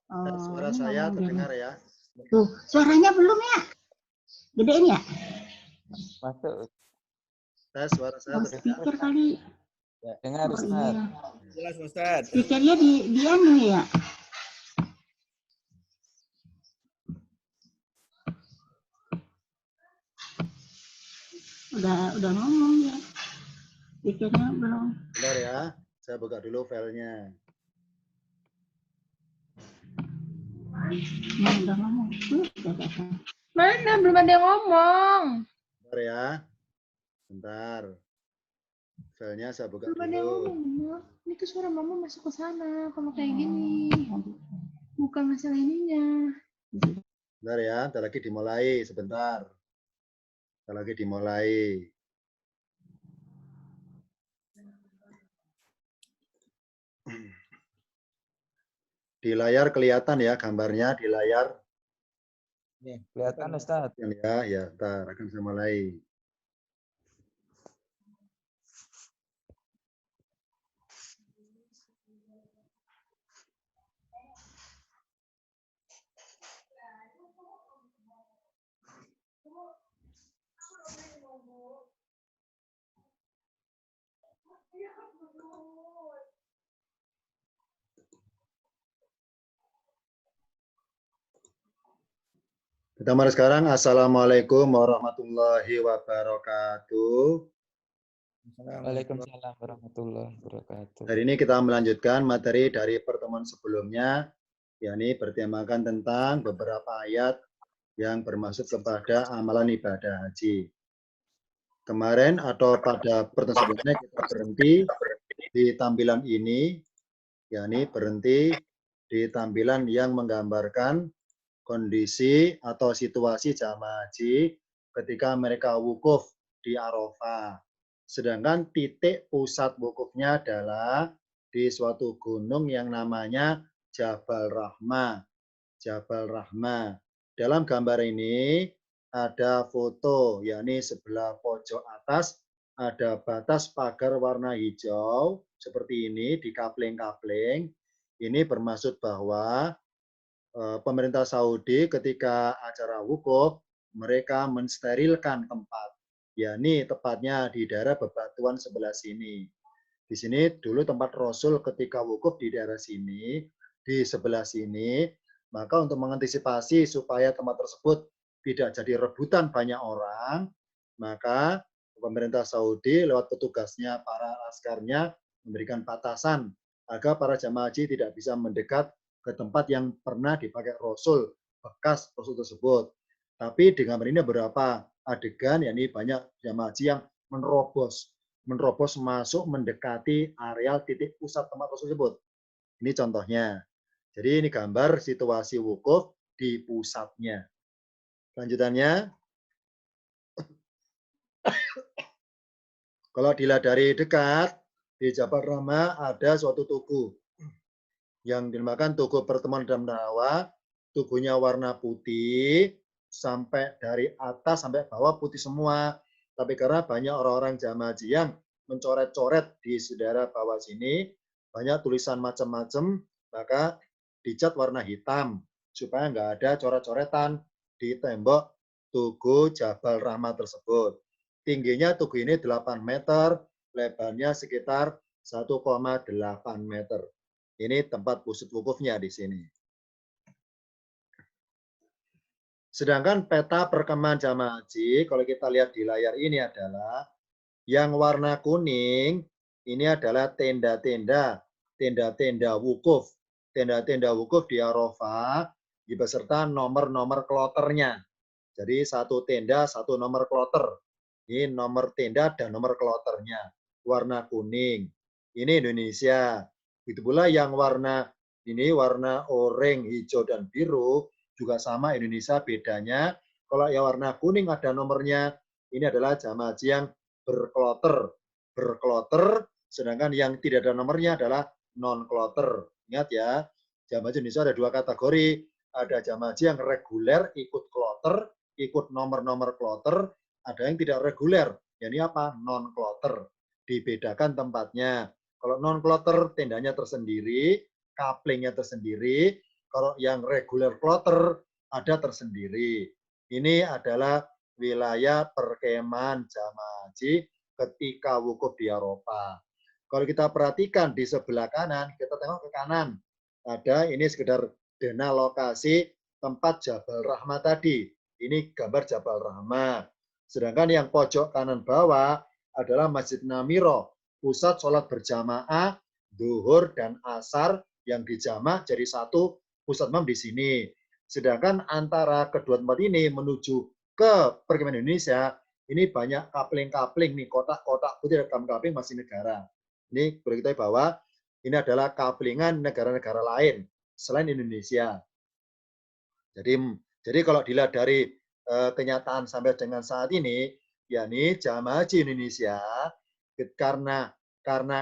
Suara ini saya ngomong terdengar gini. ya? Tuh, suaranya belum ya? Gedein ya? Masuk. Suara saya Oh, terdengar. speaker kali. Dengar, Oh Ustaz. iya. Jelas, Ustaz. Speakernya di anu ya? Udah ngomong ya. Speakernya belum. Bentar ya, saya buka dulu filenya. Udah ngomong. Udah datang. Mana? Belum ada yang ngomong. Bentar ya. Bentar. Filenya saya buka Belum ada yang dulu. ngomong, Mama. Ini tuh suara Mama masuk ke sana. Kalau kayak gini. Bukan masalah ininya. Bentar ya, bentar lagi dimulai. Sebentar. Bentar lagi dimulai. Di layar kelihatan ya gambarnya di layar. Nih, kelihatan, Ustaz. Ya, bentar akan saya mulai. Kita mulai sekarang. Assalamualaikum warahmatullahi wabarakatuh. Waalaikumsalam warahmatullahi wabarakatuh. Hari ini kita melanjutkan materi dari pertemuan sebelumnya, yakni bertemakan tentang beberapa ayat yang bermaksud kepada amalan ibadah haji. Kemarin atau pada pertemuan sebelumnya kita berhenti di tampilan ini, yakni berhenti di tampilan yang menggambarkan kondisi atau situasi jamaah haji ketika mereka wukuf di Arafah. Sedangkan titik pusat wukufnya adalah di suatu gunung yang namanya Jabal Rahmah. Jabal Rahmah. Dalam gambar ini ada foto, yakni sebelah pojok atas ada batas pagar warna hijau seperti ini di kapling-kapling. Ini bermaksud bahwa pemerintah Saudi ketika acara wukuf mereka mensterilkan tempat, yakni tepatnya di daerah bebatuan sebelah sini. Di sini dulu tempat Rasul ketika wukuf di daerah sini, di sebelah sini. Maka untuk mengantisipasi supaya tempat tersebut tidak jadi rebutan banyak orang, maka pemerintah Saudi lewat petugasnya, para askarnya memberikan batasan agar para jamaah haji tidak bisa mendekat ke tempat yang pernah dipakai Rasul, bekas Rasul tersebut. Tapi di gambar ini beberapa adegan, yakni banyak jamaah haji yang menerobos masuk mendekati areal titik pusat tempat tersebut. Ini contohnya. Jadi ini gambar situasi wukuf di pusatnya. Lanjutannya, kalau dilihat dari dekat, di Jabal Rahmah ada suatu tugu yang dinamakan Tugu Pertemuan Adam Hawa. Tugunya warna putih, sampai dari atas sampai bawah putih semua. Tapi karena banyak orang-orang jamaah haji yang mencoret-coret di daerah bawah sini, banyak tulisan macam-macam, maka dicat warna hitam supaya nggak ada coret-coretan di tembok Tugu Jabal Rahmah tersebut. Tingginya tugu ini 8 meter, lebarnya sekitar 1,8 meter. Ini tempat pusat wukufnya di sini. Sedangkan peta perkemahan jamaah haji, kalau kita lihat di layar ini adalah yang warna kuning, ini adalah tenda-tenda wukuf. Tenda-tenda wukuf di Arafah beserta nomor-nomor kloternya. Jadi satu tenda, satu nomor kloter. Ini nomor tenda dan nomor kloternya. Warna kuning. Ini Indonesia. Itu pula yang warna ini warna oranye, hijau, dan biru juga sama Indonesia. Bedanya kalau yang warna kuning ada nomornya, ini adalah jamaah haji yang berkloter, sedangkan yang tidak ada nomornya adalah non-kloter. Ingat ya, jamaah haji Indonesia ada dua kategori. Ada jamaah haji yang reguler ikut kloter, ikut nomor-nomor kloter, ada yang tidak reguler. Ini apa? Non-kloter. Dibedakan tempatnya. Kalau non-kloter tendanya tersendiri, kaplingnya tersendiri, Kalau yang reguler kloter ada tersendiri. Ini adalah wilayah perkemahan jamaah haji ketika wukuf di Arafah. Kalau kita perhatikan di sebelah kanan, kita tengok ke kanan. Ada ini sekedar dena lokasi tempat Jabal Rahmah tadi. Ini gambar Jabal Rahmah. Sedangkan yang pojok kanan bawah adalah Masjid Namiro, pusat sholat berjamaah, duhur dan asar yang dijamak jadi satu pusat imam di sini. Sedangkan antara kedua tempat ini menuju ke perkemahan Indonesia, ini banyak kapling-kapling nih, kotak-kotak putih dan kapling masih negara. Ini perlu kita bahwa ini adalah kaplingan negara-negara lain selain Indonesia. Jadi kalau dilihat dari kenyataan sampai dengan saat ini, yakni jamaah haji Indonesia karena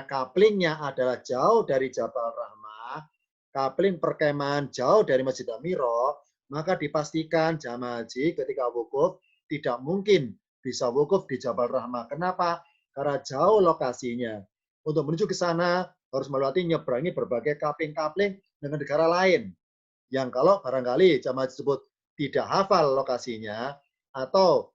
kaplingnya adalah jauh dari Jabal Rahmah, kapling perkemahan jauh dari Masjid Amiro, maka dipastikan jamaah haji ketika wukuf tidak mungkin bisa wukuf di Jabal Rahmah. Kenapa? Karena jauh lokasinya. Untuk menuju ke sana harus melewati nyeberangi berbagai kapling-kapling dengan negara lain. Yang kalau barangkali jamaah tersebut tidak hafal lokasinya atau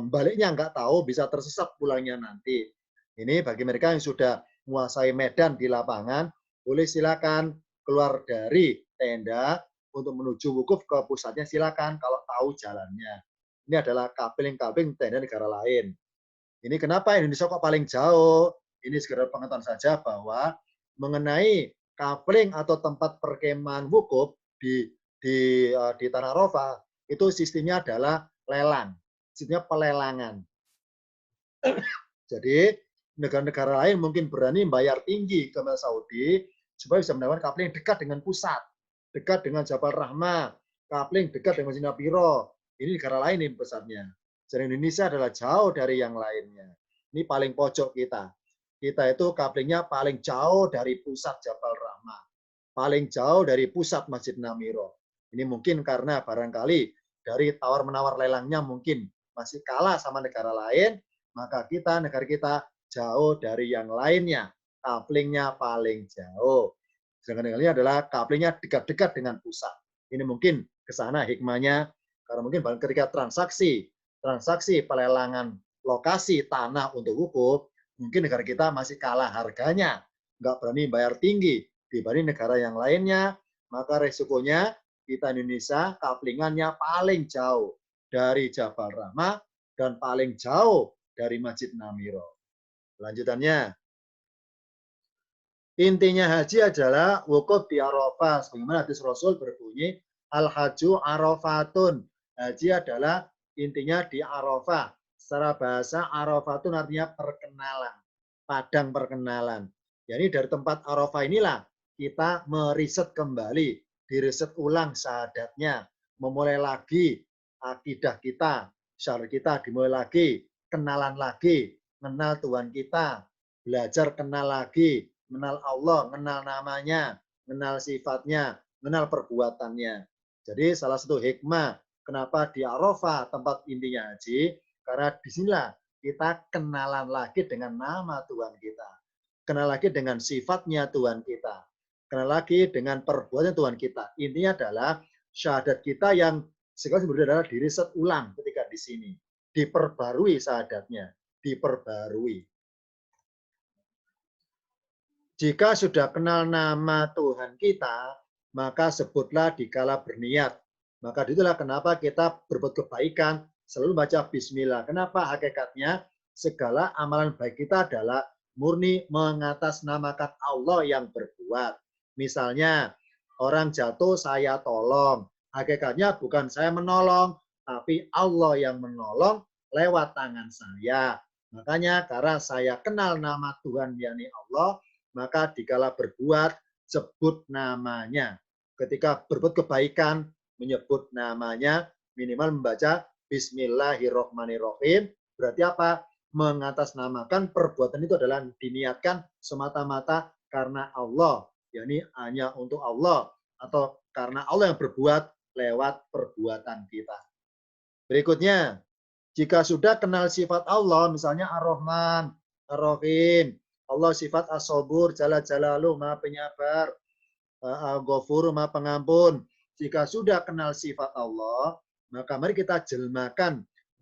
baliknya nggak tahu, bisa tersesat pulangnya nanti. Ini bagi mereka yang sudah menguasai medan di lapangan, boleh silakan keluar dari tenda untuk menuju wukuf ke pusatnya, silakan kalau tahu jalannya. Ini adalah kapling-kapling tenda negara lain. Ini kenapa Indonesia kok paling jauh? Ini sekedar pengetahuan saja bahwa mengenai kapling atau tempat perkemahan wukuf di Tanah Arafah itu sistemnya adalah lelang, sistemnya pelelangan. Jadi negara-negara lain mungkin berani bayar tinggi ke Saudi supaya bisa mendapatkan kapling dekat dengan pusat, dekat dengan Jabal Rahmah, kapling dekat dengan Masjid Napiro. Ini negara lain ini pusatnya. Jadi Indonesia adalah jauh dari yang lainnya. Ini paling pojok kita. Kita itu kaplingnya paling jauh dari pusat Jabal Rahmah, paling jauh dari pusat Masjid Namiro. Ini mungkin karena barangkali dari tawar-menawar lelangnya mungkin masih kalah sama negara lain, maka negara kita jauh dari yang lainnya. Kaplingnya paling jauh. Sedangkan yang lainnya adalah kaplingnya dekat-dekat dengan pusat. Ini mungkin ke sana hikmahnya, karena mungkin ketika transaksi pelelangan lokasi tanah untuk wukuf, mungkin negara kita masih kalah harganya, nggak berani bayar tinggi dibanding negara yang lainnya, maka resikonya kita Indonesia kaplingannya paling jauh dari Jabal Rahmah dan paling jauh dari Masjid Namiro. Lanjutannya, intinya haji adalah wukuf di Arafah. Sebagaimana hadis Rasul berbunyi, Al-Haju Arafatun. Haji adalah intinya di Arafah. Secara bahasa Arafatun artinya perkenalan, padang perkenalan. Jadi dari tempat Arafah inilah kita meriset kembali, diriset ulang syahadatnya, memulai lagi akidah kita, syahadat kita dimulai lagi, kenalan lagi, kenal Tuhan kita, belajar kenal lagi, kenal Allah, kenal namanya, kenal sifatnya, kenal perbuatannya. Jadi salah satu hikmah kenapa di Arafah tempat intinya haji, karena disinilah kita kenalan lagi dengan nama Tuhan kita. Kenal lagi dengan sifatnya Tuhan kita. Kenal lagi dengan perbuatan Tuhan kita. Intinya adalah syahadat kita yang sekali berbeda adalah diriset ulang ketika di sini. Diperbarui syahadatnya. Diperbarui. Jika sudah kenal nama Tuhan kita, maka sebutlah dikala berniat. Maka itulah kenapa kita berbuat kebaikan, selalu baca bismillah. Kenapa? Hakikatnya segala amalan baik kita adalah murni mengatasnamakan Allah yang berbuat. Misalnya orang jatuh saya tolong. Hakikatnya bukan saya menolong, tapi Allah yang menolong lewat tangan saya. Makanya karena saya kenal nama Tuhan yakni Allah, maka dikala berbuat sebut namanya. Ketika berbuat kebaikan menyebut namanya, minimal membaca Bismillahirrohmanirrohim. Berarti apa? Mengatasnamakan perbuatan itu adalah diniatkan semata-mata karena Allah, yakni hanya untuk Allah, atau karena Allah yang berbuat lewat perbuatan kita. Berikutnya, jika sudah kenal sifat Allah, misalnya Ar-Rahman, Ar-Rahim, Allah sifat As-Sabur, Jalla Jalaluh, Maha Penyabar, Al-Ghafur, Maha Pengampun. Jika sudah kenal sifat Allah, maka mari kita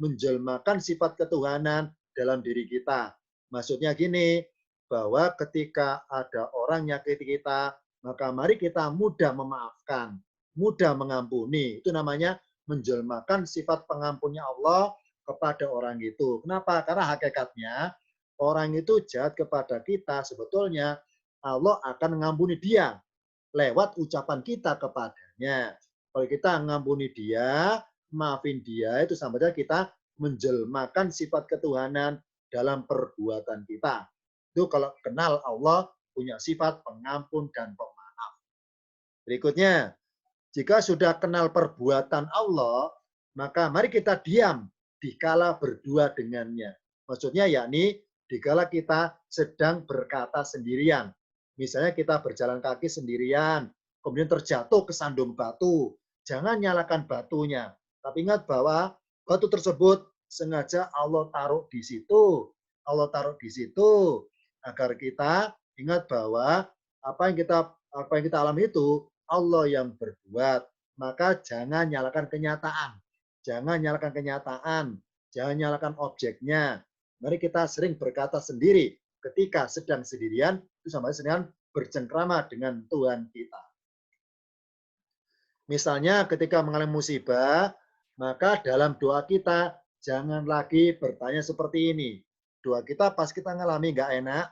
menjelmakan sifat ketuhanan dalam diri kita. Maksudnya gini, bahwa ketika ada orang nyakiti kita, maka mari kita mudah memaafkan, mudah mengampuni. Itu namanya menjelmakan sifat pengampunnya Allah kepada orang itu. Kenapa? Karena hakikatnya orang itu jahat kepada kita, sebetulnya Allah akan mengampuni dia lewat ucapan kita kepadanya. Kalau kita ngampuni dia, maafin dia, itu sama saja kita menjelmakan sifat ketuhanan dalam perbuatan kita. Itu kalau kenal Allah punya sifat pengampun dan pemaaf. Berikutnya, jika sudah kenal perbuatan Allah, maka mari kita diam dikala berdua dengannya. Maksudnya yakni dikala kita sedang berkata sendirian. Misalnya kita berjalan kaki sendirian, kemudian terjatuh ke sandung batu. Jangan nyalakan batunya. Tapi ingat bahwa batu tersebut sengaja Allah taruh di situ. Allah taruh di situ agar kita ingat bahwa apa yang kita alami itu Allah yang berbuat. Maka jangan nyalakan kenyataan. Jangan nyalakan kenyataan. Jangan nyalakan objeknya. Mari kita sering berkata sendiri ketika sedang sendirian, itu sama dengan bercengkrama dengan Tuhan kita. Misalnya ketika mengalami musibah, maka dalam doa kita jangan lagi bertanya seperti ini. Doa kita pas kita ngalami nggak enak,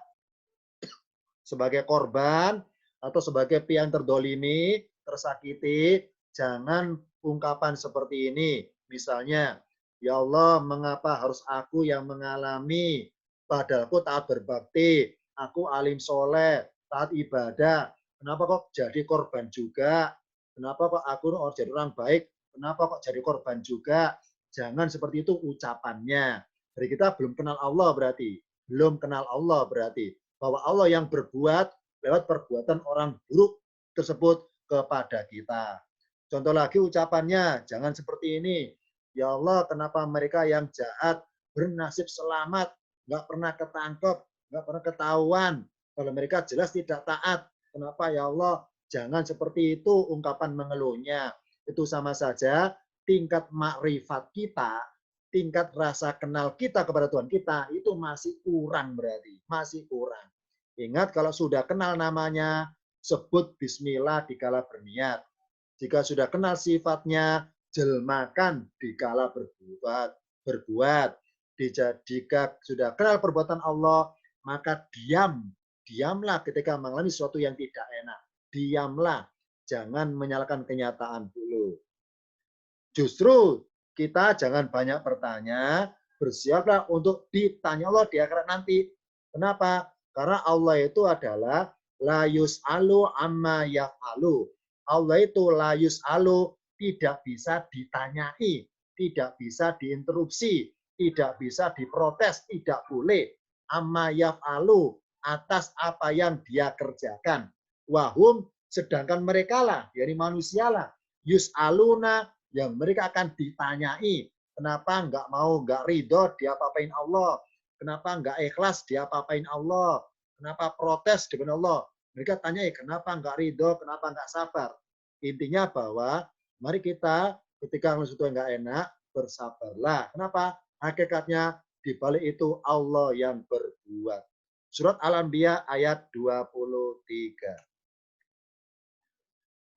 sebagai korban atau sebagai pihak terdolimi, tersakiti, jangan ungkapan seperti ini. Misalnya, ya Allah, mengapa harus aku yang mengalami? Padahal aku taat berbakti, aku alim soleh, taat ibadah. Kenapa kok jadi korban juga? Kenapa kok aku jadi orang baik? Kenapa kok jadi korban juga? Jangan seperti itu ucapannya. Jadi kita belum kenal Allah berarti. Belum kenal Allah berarti. Bahwa Allah yang berbuat lewat perbuatan orang buruk tersebut kepada kita. Contoh lagi ucapannya, jangan seperti ini. Ya Allah, kenapa mereka yang jahat bernasib selamat, nggak pernah ketangkep, nggak pernah ketahuan. Kalau mereka jelas tidak taat, kenapa ya Allah? Jangan seperti itu ungkapan mengeluhnya. Itu sama saja tingkat makrifat kita, tingkat rasa kenal kita kepada Tuhan kita itu masih kurang berarti, masih kurang. Ingat kalau sudah kenal namanya, sebut bismillah dikala berniat. Jika sudah kenal sifatnya, jelmakan dikala berbuat. Jika sudah kenal perbuatan Allah, maka diamlah ketika mengalami sesuatu yang tidak enak. Diamlah, jangan menyalahkan kenyataan dulu. Justru kita jangan banyak bertanya, bersiaplah untuk ditanya Allah di akhirat nanti. Kenapa? Karena Allah itu adalah la yus'alu amma yaf'alu. Allah itu la yus'alu, tidak bisa ditanyai, tidak bisa diinterupsi, tidak bisa diprotes, tidak boleh. Amma yaf'alu, atas apa yang dia kerjakan. Wahum, sedangkan mereka lah, dari manusia lah. Yus'aluna, yang mereka akan ditanyai. Kenapa nggak ridho diapa-apain Allah? Kenapa nggak ikhlas diapa-apain Allah? Kenapa protes dengan Allah? Mereka tanyai kenapa nggak ridho, kenapa nggak sabar. Intinya bahwa mari kita ketika sesuatu yang nggak enak, bersabarlah. Kenapa? Hakikatnya di balik itu Allah yang berbuat. Surat Al-Anbiya ayat 23.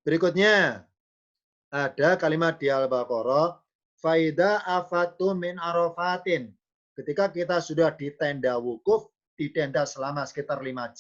Berikutnya, ada kalimat di Al-Baqarah, faida afatu min arafatin. Ketika kita sudah di tenda wukuf, di tenda selama sekitar 5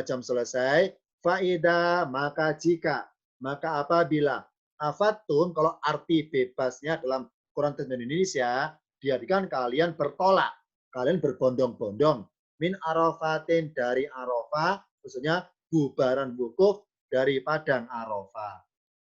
jam selesai, faida maka jika, maka apabila afatun, kalau arti bebasnya dalam Quran Terjemahan Indonesia, diartikan kalian bertolak, kalian berbondong-bondong, min arafatin dari Arafah, maksudnya bubaran wukuf dari padang Arafah.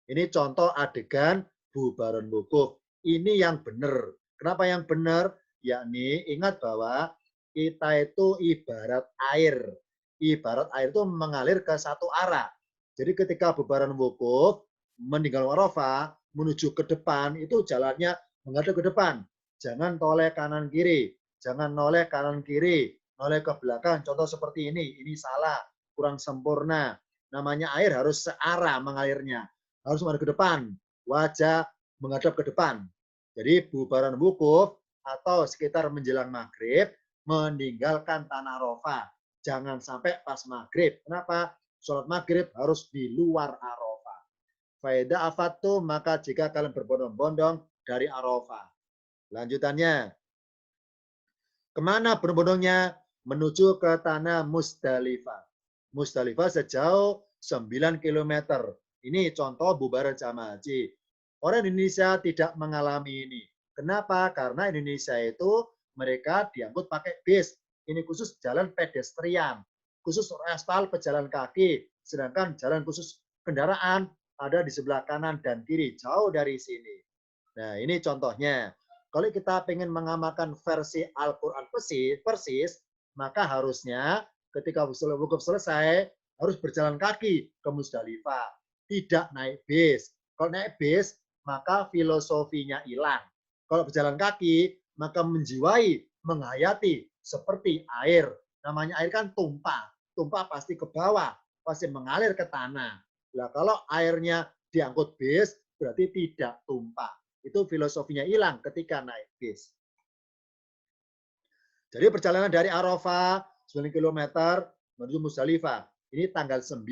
Ini contoh adegan bubaran wukuf. Ini yang benar. Kenapa yang benar? Yakni ingat bahwa kita itu ibarat air. Ibarat air itu mengalir ke satu arah. Jadi ketika bubaran wukuf, meninggal Arafah, menuju ke depan, itu jalannya menghadap ke depan. Jangan toleh kanan kiri. Jangan noleh kanan kiri. Noleh ke belakang. Contoh seperti ini. Ini salah. Kurang sempurna. Namanya air harus searah mengalirnya. Harus menghadap ke depan. Wajah menghadap ke depan. Jadi bubaran wukuf atau sekitar menjelang maghrib meninggalkan tanah Arafah. Jangan sampai pas maghrib. Kenapa? Sholat maghrib harus di luar Arafah. Faedah afatu, maka jika kalian berbondong-bondong dari Arafah. Lanjutannya, kemana berbondongnya? Menuju ke tanah Musdalifah. Musdalifah sejauh 9 km. Ini contoh bubaran jamaah haji. Orang Indonesia tidak mengalami ini. Kenapa? Karena Indonesia itu mereka diangkut pakai bis. Ini khusus jalan pedestrian, khusus aspal pejalan kaki. Sedangkan jalan khusus kendaraan ada di sebelah kanan dan kiri, jauh dari sini. Nah, ini contohnya. Kalau kita ingin mengamalkan versi Al-Quran persis, maka harusnya ketika wukuf selesai, harus berjalan kaki ke Musdalifah. Tidak naik bis. Kalau naik bis, maka filosofinya hilang. Kalau berjalan kaki, maka menjiwai, menghayati seperti air. Namanya air kan tumpah. Tumpah pasti ke bawah, pasti mengalir ke tanah. Nah, kalau airnya diangkut bis, berarti tidak tumpah. Itu filosofinya hilang ketika naik bis. Jadi perjalanan dari Arafah 9 km menuju Musdalifah. Ini tanggal 9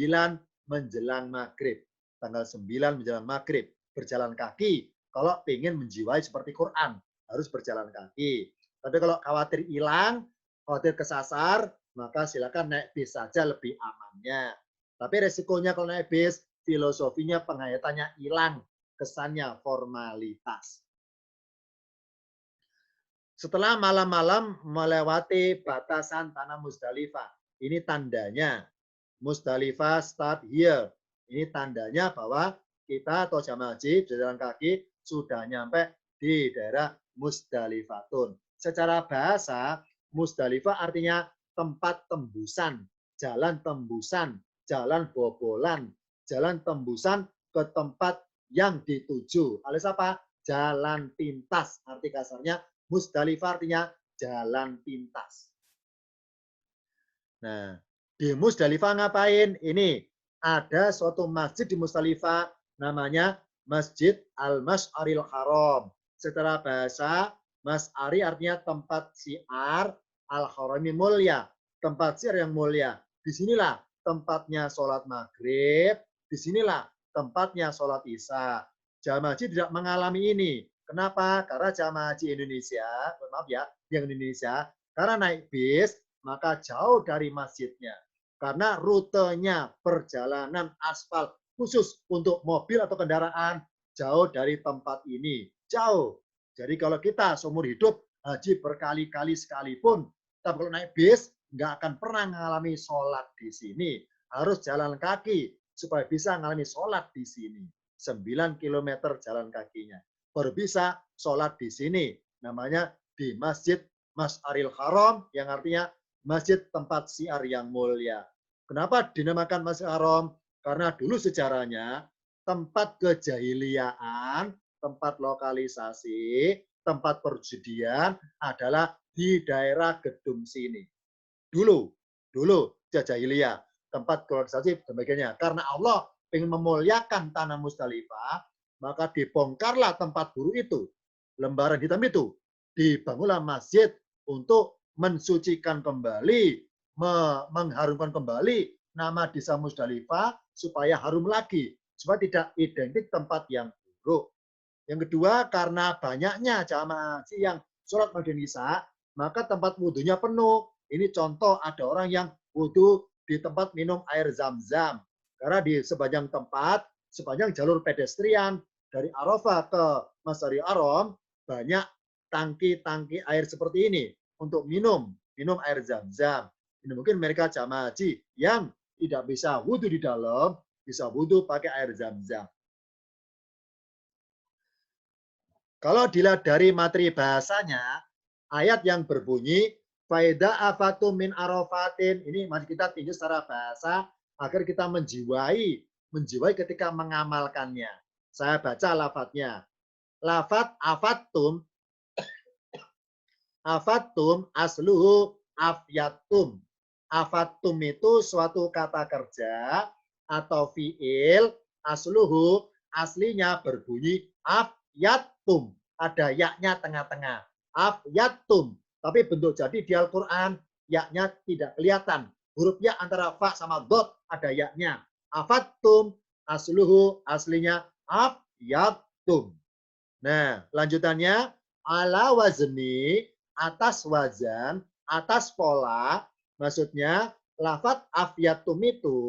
menjelang maghrib. Tanggal 9 menjelang maghrib. Berjalan kaki. Kalau ingin menjiwai seperti Quran, harus berjalan kaki. Tapi kalau khawatir hilang, khawatir kesasar, maka silakan naik bis saja lebih amannya. Tapi resikonya kalau naik bis, filosofinya penghayatannya hilang. Kesannya formalitas. Setelah malam-malam melewati batasan tanah Musdalifah, ini tandanya Musdalifah start here. Ini tandanya bahwa kita atau jamaah haji berjalan kaki sudah nyampe di daerah Musdalifatun. Secara bahasa, Musdalifah artinya tempat tembusan, jalan tembusan, jalan bobolan, jalan tembusan ke tempat yang dituju. Alias apa? Jalan pintas. Arti kasarnya Musdalifah artinya jalan pintas. Nah, di Musdalifah ngapain? Ini ada suatu masjid di Musdalifah namanya Masjid Al-Masy'aril Haram. Secara bahasa, Masy'ari artinya tempat siar, Al-Harami mulia, tempat siar yang mulia. Disinilah tempatnya sholat maghrib, disinilah tempatnya sholat isya. Jamaah haji tidak mengalami ini. Kenapa? Karena jamaah haji Indonesia, maaf ya, yang Indonesia, karena naik bis, maka jauh dari masjidnya. Karena rutenya perjalanan aspal khusus untuk mobil atau kendaraan jauh dari tempat ini. Jauh. Jadi kalau kita seumur hidup haji berkali-kali sekalipun, tapi kalau naik bis, nggak akan pernah mengalami sholat di sini. Harus jalan kaki supaya bisa mengalami sholat di sini. 9 km jalan kakinya. Baru bisa sholat di sini. Namanya di Masjid Masy'aril Haram, yang artinya masjid tempat siar yang mulia. Kenapa dinamakan Masjid Haram? Karena dulu sejarahnya tempat kejahiliaan, tempat lokalisasi, tempat perjudian adalah di daerah Gedung sini. Dulu jahiliyah, tempat lokalisasi sebagainya. Karena Allah ingin memuliakan tanah Musdalifah, maka dibongkarlah tempat buruk itu, lembaran hitam itu, dibangunlah masjid untuk mensucikan kembali, mengharumkan kembali nama desa Musdalifah supaya harum lagi, supaya tidak identik tempat yang buruk. Yang kedua, karena banyaknya jamaah haji yang sholat maghrib isya, maka tempat wudhunya penuh. Ini contoh ada orang yang wudhu di tempat minum air zam-zam. Karena di sepanjang tempat, sepanjang jalur pedestrian dari Arafah ke Masy'aril Haram, banyak tangki-tangki air seperti ini untuk minum air zam-zam. Ini mungkin mereka jamaah haji yang tidak bisa wudhu di dalam, bisa wudhu pakai air zam-zam. Kalau dilihat dari materi bahasanya, ayat yang berbunyi faida afatu min arafatin, ini masih kita tinjau secara bahasa agar kita menjiwai ketika mengamalkannya. Saya baca lafadznya. Lafadz afattum asluhu afyatum. Afattum itu suatu kata kerja atau fiil asluhu aslinya berbunyi afyatum. Ada yaknya tengah-tengah. Afyatum. Tapi bentuk jadi di Al-Quran yaknya tidak kelihatan. Huruf ya antara fa sama dot ada yaknya. Afatum asluhu aslinya afyatum. Nah, lanjutannya ala wazni atas wazan, atas pola, maksudnya lafadz afyatum itu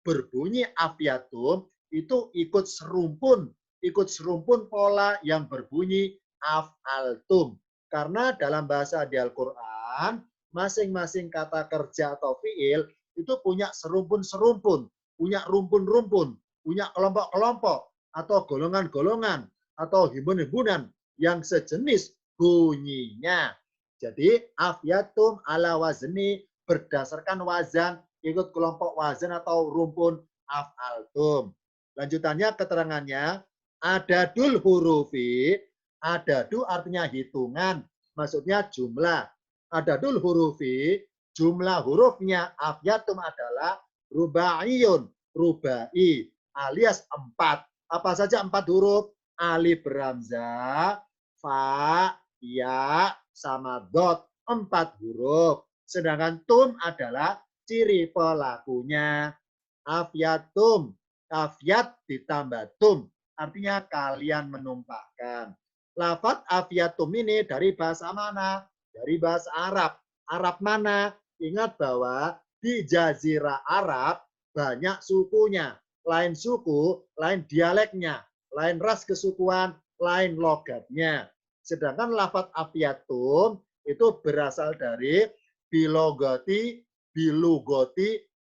berbunyi afyatum itu ikut serumpun pola yang berbunyi af'altum. Karena dalam bahasa di Al-Quran, masing-masing kata kerja atau fiil itu punya serumpun-serumpun, punya rumpun-rumpun, punya kelompok-kelompok, atau golongan-golongan, atau himpunan-himpunan yang sejenis bunyinya. Jadi, afyatum ala wazni berdasarkan wazan, ikut kelompok wazan atau rumpun af'altum. Lanjutannya keterangannya, adadul hurufi, adadu artinya hitungan, maksudnya jumlah. Adadul hurufi, jumlah hurufnya afyatum adalah rubaiyun, rubai, alias 4. Apa saja 4 huruf? Alif ramzah, fa, ya, sama dot. 4 huruf. Sedangkan tum adalah ciri pelakunya. Afyatum, afyat ditambah tum. Artinya kalian menumpahkan. Lafadz afyatum ini dari bahasa mana? Dari bahasa Arab. Arab mana? Ingat bahwa di Jazirah Arab banyak sukunya. Lain suku, lain dialeknya. Lain ras kesukuan, lain logatnya. Sedangkan lafadz afyatum itu berasal dari bilogoti,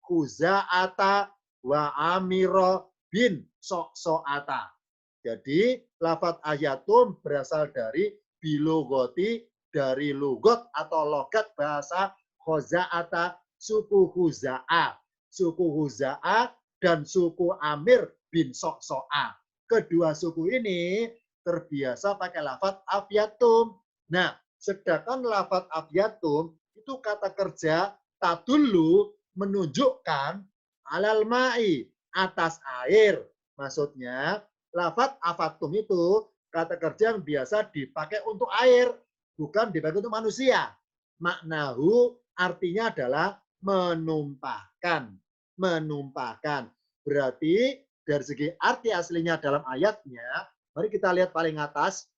khuza'ata, wa amiro bin so'ata. Jadi lafadz afyatum berasal dari bilogoti, dari lugot atau logat bahasa khuza'ata, suku Khuza'ah. Suku Khuza'ah dan suku Amir bin So'so'a. Kedua suku ini terbiasa pakai lafadz afyatum. Nah, sedangkan lafadz afyatum itu kata kerja tadullu menunjukkan alal ma'i atas air. Maksudnya lafadz afyatum itu kata kerja yang biasa dipakai untuk air, bukan dipakai untuk manusia. Maknahu artinya adalah menumpahkan. Menumpahkan. Berarti dari segi arti aslinya dalam ayatnya, mari kita lihat paling atas,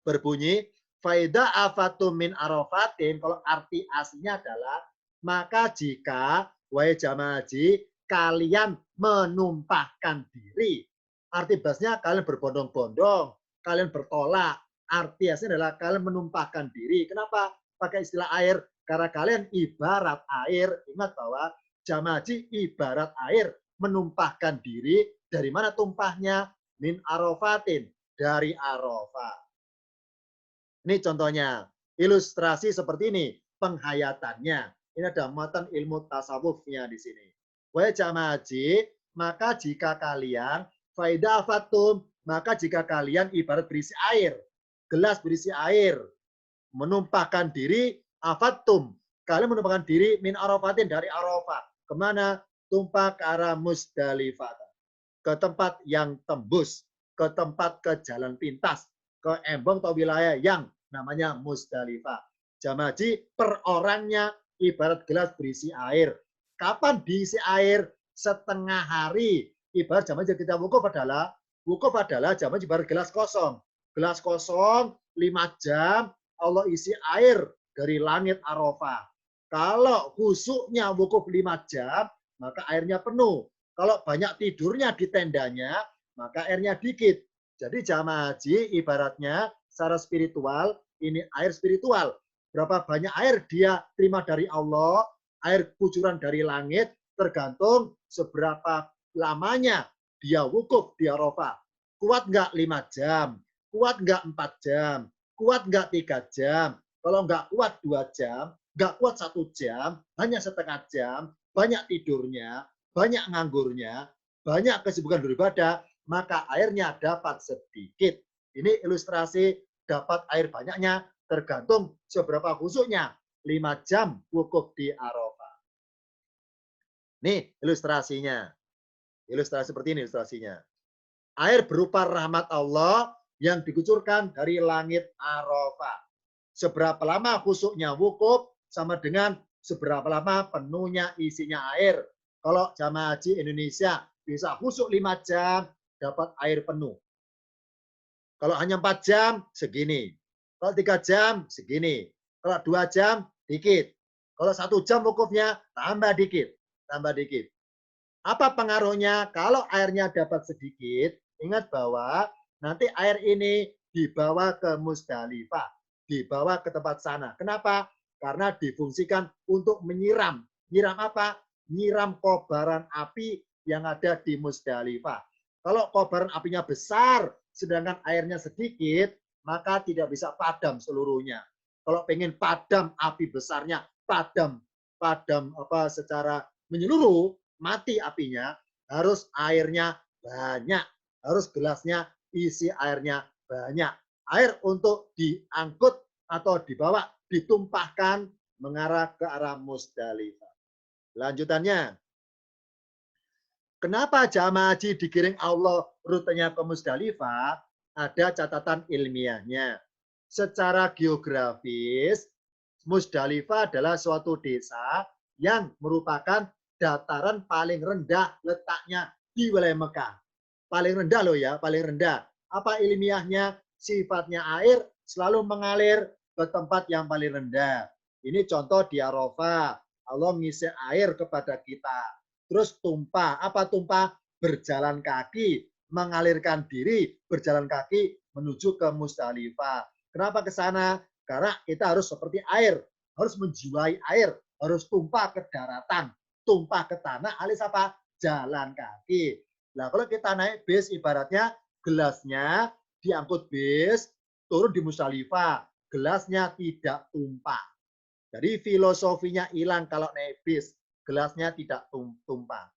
berbunyi, faida afatum min arofatin, kalau arti aslinya adalah, maka jika, wahai jamaah haji, kalian menumpahkan diri. Arti bahasanya kalian berbondong-bondong, kalian bertolak. Arti aslinya adalah kalian menumpahkan diri. Kenapa pakai istilah air? Karena kalian ibarat air. Ingat bahwa jamaah haji ibarat air, menumpahkan diri. Dari mana tumpahnya? Min arofatin, dari Arafah. Ini contohnya, ilustrasi seperti ini, penghayatannya. Ini ada matan ilmu tasawufnya di sini. Wahai jamaah haji, maka jika kalian faida afatum, maka jika kalian ibarat berisi air, gelas berisi air, menumpahkan diri afatum, kalian menumpahkan diri min arafatin, dari Arafah. Kemana? Tumpah ke arah Musdalifah, ke tempat yang tembus, ke tempat ke jalan pintas, ke embong atau wilayah yang namanya Musdalifah. Jamaah haji per orangnya ibarat gelas berisi air. Kapan diisi air? Setengah hari. Ibarat jamaah haji kita wukuf adalah jamaah haji ibarat gelas kosong. Gelas kosong 5 jam Allah isi air dari langit Arafah. Kalau khusuknya wukuf 5 jam, maka airnya penuh. Kalau banyak tidurnya di tendanya, maka airnya dikit. Jadi jamaah haji ibaratnya secara spiritual, ini air spiritual. Berapa banyak air dia terima dari Allah, air kucuran dari langit, tergantung seberapa lamanya dia wukuf di Arafah. Kuat nggak 5 jam? Kuat nggak 4 jam? Kuat nggak 3 jam? Kalau nggak kuat 2 jam, nggak kuat 1 jam, hanya setengah jam, banyak tidurnya, banyak nganggurnya, banyak kesibukan beribadah, maka airnya dapat sedikit. Ini ilustrasi dapat air banyaknya tergantung seberapa khusyuknya. 5 jam wukuf di Arafah. Nih ilustrasinya. Ilustrasi seperti ini ilustrasinya. Air berupa rahmat Allah yang dikucurkan dari langit Arafah. Seberapa lama khusuknya wukuf sama dengan seberapa lama penuhnya isinya air. Kalau jamaah haji Indonesia bisa khusuk 5 jam, dapat air penuh. Kalau hanya 4 jam, segini. Kalau 3 jam, segini. Kalau 2 jam, dikit. Kalau 1 jam wukufnya, tambah dikit. Tambah dikit. Apa pengaruhnya? Kalau airnya dapat sedikit, ingat bahwa nanti air ini dibawa ke Musdalifah, dibawa ke tempat sana. Kenapa? Karena difungsikan untuk menyiram. Nyiram apa? Nyiram kobaran api yang ada di Musdalifah. Kalau kobaran apinya besar, sedangkan airnya sedikit, maka tidak bisa padam seluruhnya. Kalau pengen padam api besarnya, padam apa secara menyeluruh, mati apinya, harus airnya banyak. Harus gelasnya isi airnya banyak. Air untuk diangkut atau dibawa, ditumpahkan mengarah ke arah Musdalifah. Lanjutannya, kenapa jamaah haji digiring Allah rutenya ke Musdalifah? Ada catatan ilmiahnya. Secara geografis, Musdalifah adalah suatu desa yang merupakan dataran paling rendah letaknya di wilayah Mekah. Paling rendah loh ya, paling rendah. Apa ilmiahnya? Sifatnya air selalu mengalir ke tempat yang paling rendah. Ini contoh di Arafah. Allah mengisi air kepada kita. Terus tumpah. Apa tumpah? Berjalan kaki, mengalirkan diri, berjalan kaki menuju ke Musdalifah. Kenapa ke sana? Karena kita harus seperti air, harus menjiwai air, harus tumpah ke daratan, tumpah ke tanah, alias apa? Jalan kaki. Nah, kalau kita naik bis, ibaratnya gelasnya diangkut bis, turun di Musdalifah, gelasnya tidak tumpah. Jadi filosofinya hilang kalau naik bis, gelasnya tidak tumpah.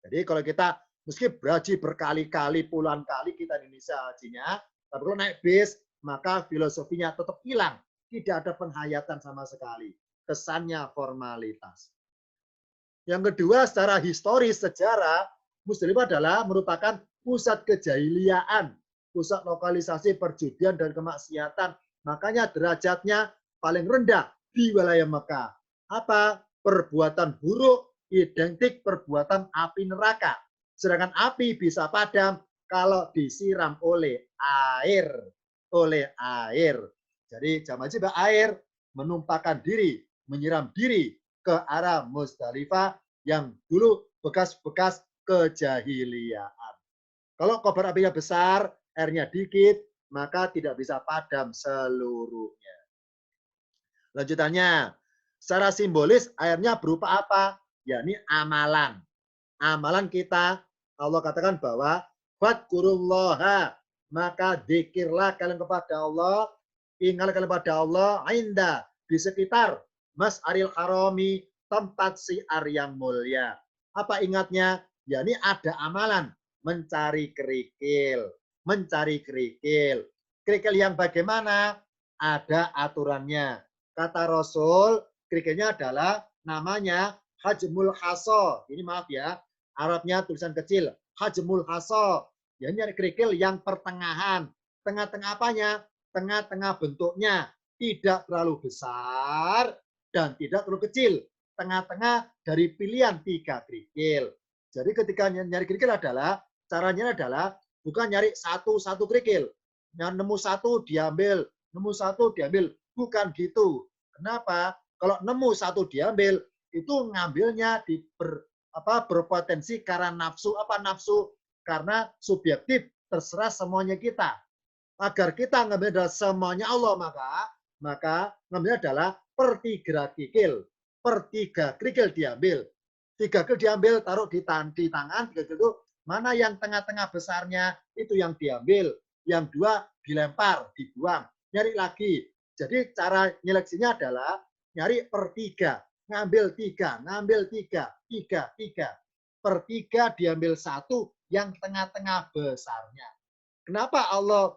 Jadi kalau kita meski berhaji berkali-kali, puluhan kali kita di Indonesia hajinya, tapi kalau naik bis, maka filosofinya tetap hilang. Tidak ada penghayatan sama sekali. Kesannya formalitas. Yang kedua, secara historis, sejarah, Musdalifah adalah merupakan pusat kejahiliaan, pusat lokalisasi perjudian dan kemaksiatan. Makanya derajatnya paling rendah di wilayah Mekah. Apa? Perbuatan buruk identik perbuatan api neraka. Sedangkan api bisa padam kalau disiram oleh air. Oleh air. Jadi jamaah haji air menumpahkan diri, menyiram diri ke arah Musdalifah yang dulu bekas-bekas kejahiliaan. Kalau kobar apinya besar, airnya dikit, maka tidak bisa padam seluruhnya. Lanjutannya, secara simbolis airnya berupa apa? Yakni amalan. Amalan kita, Allah katakan bahwa fadkurullaha, maka zikirlah kalian kepada Allah, ingatlah kalian kepada Allah, inda, di sekitar Mas'aril Harami, tempat siar yang mulia. Apa ingatnya? Yakni ada amalan, mencari kerikil. Mencari kerikil. Kerikil yang bagaimana? Ada aturannya. Kata Rasul, kerikilnya adalah namanya hajmul haso. Ini maaf ya, Arabnya tulisan kecil. Hajmul haso. Ya, ini kerikil yang pertengahan. Tengah-tengah apanya? Tengah-tengah bentuknya. Tidak terlalu besar dan tidak terlalu kecil. Tengah-tengah dari pilihan 3 kerikil. Jadi ketika nyari kerikil adalah, caranya adalah bukan nyari satu kerikil. Yang nemu satu diambil, nemu satu diambil. Bukan gitu. Kenapa? Kalau nemu satu diambil, itu ngambilnya berpotensi karena nafsu. Apa nafsu? Karena subjektif, terserah semuanya kita. Agar kita ngambil adalah semuanya Allah, maka ngambil adalah per 3 kerikil. Per 3 kerikil diambil. 3 kerikil diambil, taruh di tangan. 3 kerikil itu mana yang tengah-tengah besarnya, itu yang diambil. Yang 2 dilempar, dibuang. Nyari lagi. Jadi cara nyeleksinya adalah nyari per 3. Ngambil 3, ngambil 3, 3. Per 3 diambil 1 yang tengah-tengah besarnya. Kenapa Allah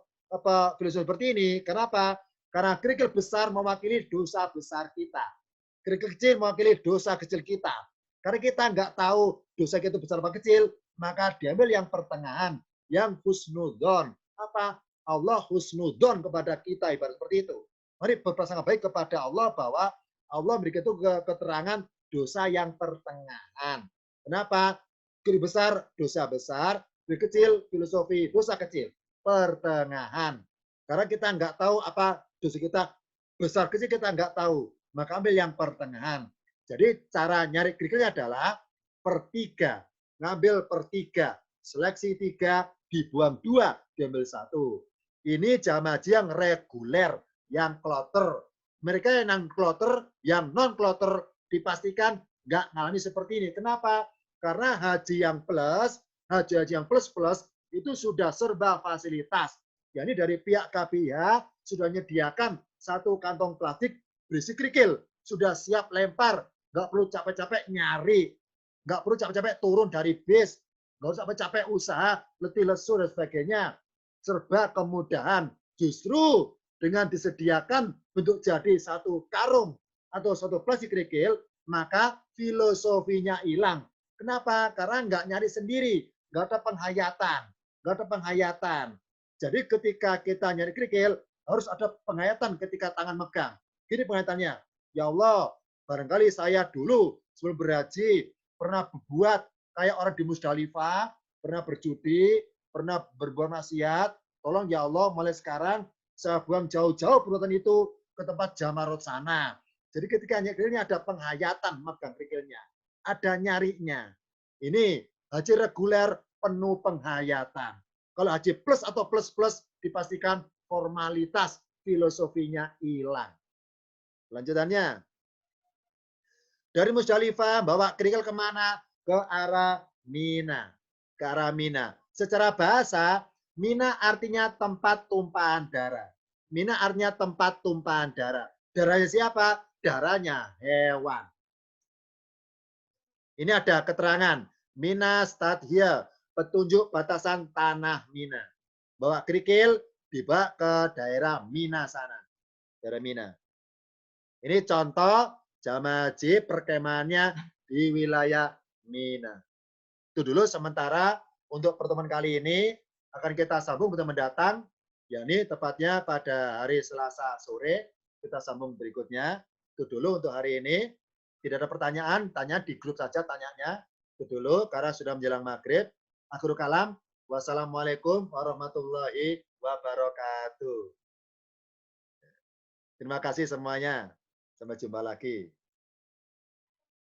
filosofi seperti ini? Kenapa? Karena kerikil besar mewakili dosa besar kita. Kerikil kecil mewakili dosa kecil kita. Karena kita nggak tahu dosa kita besar apa kecil, maka diambil yang pertengahan, yang husnudzon. Apa? Allah husnudzon kepada kita, ibarat seperti itu. Mari berprasangka baik kepada Allah bahwa Allah memberikan itu keterangan dosa yang pertengahan. Kenapa? Lebih besar, dosa besar. Lebih kecil, filosofi, dosa kecil. Pertengahan. Karena kita nggak tahu apa dosa kita besar kecil, kita nggak tahu. Maka ambil yang pertengahan. Jadi cara nyari kerikilnya adalah per 3. Ngambil per 3. Seleksi 3, dibuang 2, diambil 1. Ini jamaah haji yang reguler, yang kloter. Mereka yang non-kloter, yang non-kloter dipastikan nggak ngalami seperti ini. Kenapa? Karena haji yang plus, haji yang plus-plus itu sudah serba fasilitas. Jadi dari pihak KPIH sudah menyediakan 1 kantong plastik berisi kerikil. Sudah siap lempar. Nggak perlu capek-capek nyari. Nggak perlu capek-capek turun dari bis. Nggak usah capek-capek usaha, letih lesu dan sebagainya. Serba kemudahan. Justru dengan disediakan bentuk jadi 1 karung atau 1 plastik kerikil, maka filosofinya hilang. Kenapa? Karena nggak nyari sendiri. Nggak ada penghayatan. Nggak ada penghayatan. Jadi ketika kita nyari kerikil, harus ada penghayatan ketika tangan megang. Gini penghayatannya. Ya Allah, barangkali saya dulu sebelum berhaji pernah berbuat kayak orang di Musdalifah, pernah berjudi, pernah berbuat maksiat. Tolong ya Allah, mulai sekarang saya buang jauh-jauh perbuatan itu ke tempat jamarot sana. Jadi ketika nyari kerikilnya ada penghayatan megang kerikilnya. Ada nyarinya. Ini haji reguler penuh penghayatan. Kalau haji plus atau plus-plus dipastikan formalitas filosofinya hilang. Lanjutannya. Dari Musdalifah bawa kerikil kemana? Ke arah Mina. Ke arah Mina. Secara bahasa, Mina artinya tempat tumpahan darah. Mina artinya tempat tumpahan darah. Darahnya siapa? Darahnya hewan. Ini ada keterangan. Mina stadhya, petunjuk batasan tanah Mina. Bawa kerikil, dibawa ke daerah Mina sana. Daerah Mina. Ini contoh jamaah haji perkemahannya di wilayah Mina. Itu dulu sementara untuk pertemuan kali ini akan kita sambung pertemuan mendatang, yakni tepatnya pada hari Selasa sore. Kita sambung berikutnya. Itu dulu untuk hari ini. Tidak ada pertanyaan, tanya di grup saja tanyanya. Itu dulu karena sudah menjelang maghrib. Akhirul kalam. Wassalamualaikum warahmatullahi wabarakatuh. Terima kasih semuanya. Sampai jumpa lagi.